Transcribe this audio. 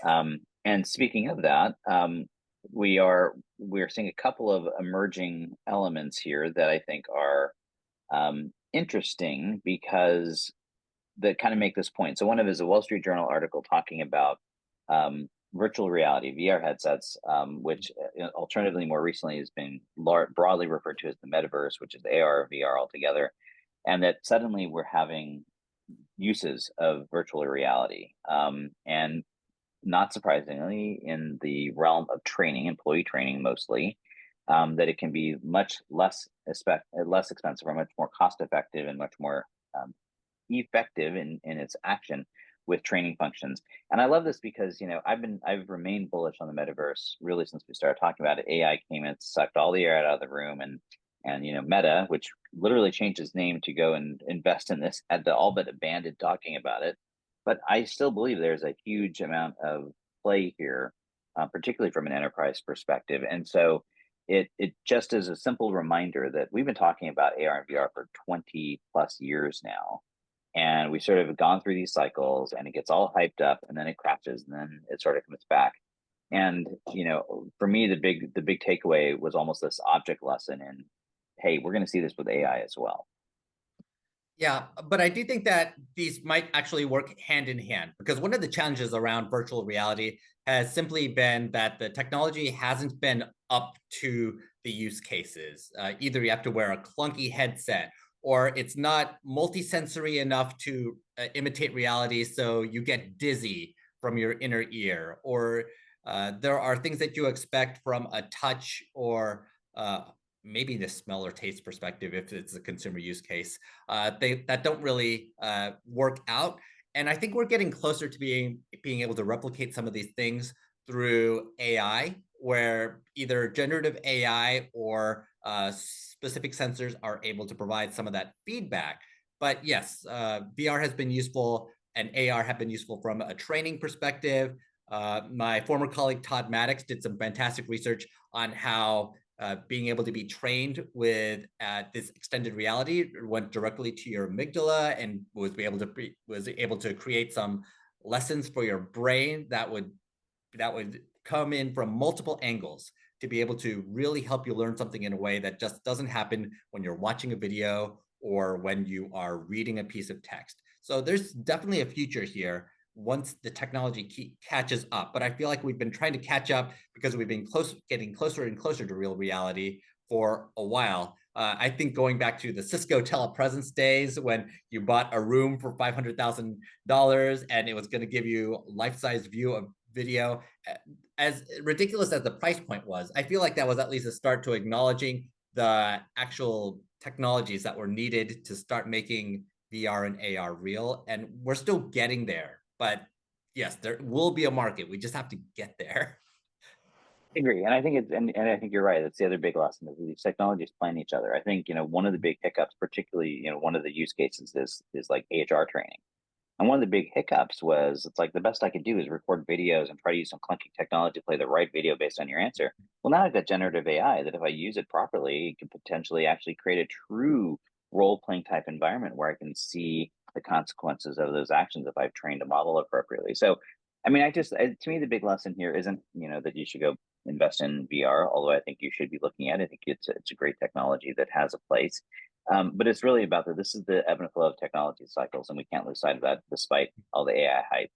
And speaking of that, we're seeing a couple of emerging elements here that I think are interesting because that kind of make this point. So one of it is a Wall Street Journal article talking about virtual reality, VR headsets, which alternatively more recently has been broadly referred to as the metaverse, which is AR, VR altogether, and that suddenly we're having uses of virtual reality. And not surprisingly, in the realm of training, employee training mostly, that it can be much less expensive or much more cost effective and much more effective in its action with training functions. And I love this because I've remained bullish on the metaverse really since we started talking about it. AI came and sucked all the air out of the room, and Meta, which literally changed its name to go and invest in this, had to all but abandon talking about it. But I still believe there's a huge amount of play here, particularly from an enterprise perspective. And so it just is a simple reminder that we've been talking about AR and VR for 20 plus years now. And we sort of have gone through these cycles and it gets all hyped up and then it crashes and then it sort of comes back. And for me, the big takeaway was almost this object lesson in, hey, we're going to see this with AI as well. Yeah, but I do think that these might actually work hand in hand, because one of the challenges around virtual reality has simply been that the technology hasn't been up to the use cases. Either you have to wear a clunky headset, or it's not multisensory enough to imitate reality, so you get dizzy from your inner ear, or there are things that you expect from a touch or maybe the smell or taste perspective if it's a consumer use case, that don't really work out. And I think we're getting closer to being able to replicate some of these things through AI, where either generative AI or specific sensors are able to provide some of that feedback. But yes, VR has been useful and AR have been useful from a training perspective. My former colleague Todd Maddox did some fantastic research on how being able to be trained with this extended reality went directly to your amygdala and was able to create some lessons for your brain that would come in from multiple angles to be able to really help you learn something in a way that just doesn't happen when you're watching a video or when you are reading a piece of text. So there's definitely a future here once the technology catches up. But I feel like we've been trying to catch up because we've been getting closer and closer to real reality for a while. I think going back to the Cisco telepresence days when you bought a room for $500,000 and it was going to give you life-size view of video, as ridiculous as the price point was, I feel like that was at least a start to acknowledging the actual technologies that were needed to start making VR and AR real. And we're still getting there. But yes, there will be a market. We just have to get there. I agree, and I think and I think you're right. That's the other big lesson is these technologies playing each other. I think one of the big hiccups, particularly one of the use cases is like HR training, and one of the big hiccups was it's like the best I could do is record videos and try to use some clunky technology to play the right video based on your answer. Well, now I've got generative AI that if I use it properly, it can potentially actually create a true role playing type environment where I can see the consequences of those actions if I've trained a model appropriately. So, I mean, to me, the big lesson here isn't, that you should go invest in VR, although I think you should be looking at it. I think it's a great technology that has a place. But it's really about this is the ebb and flow of technology cycles, and we can't lose sight of that despite all the AI hype.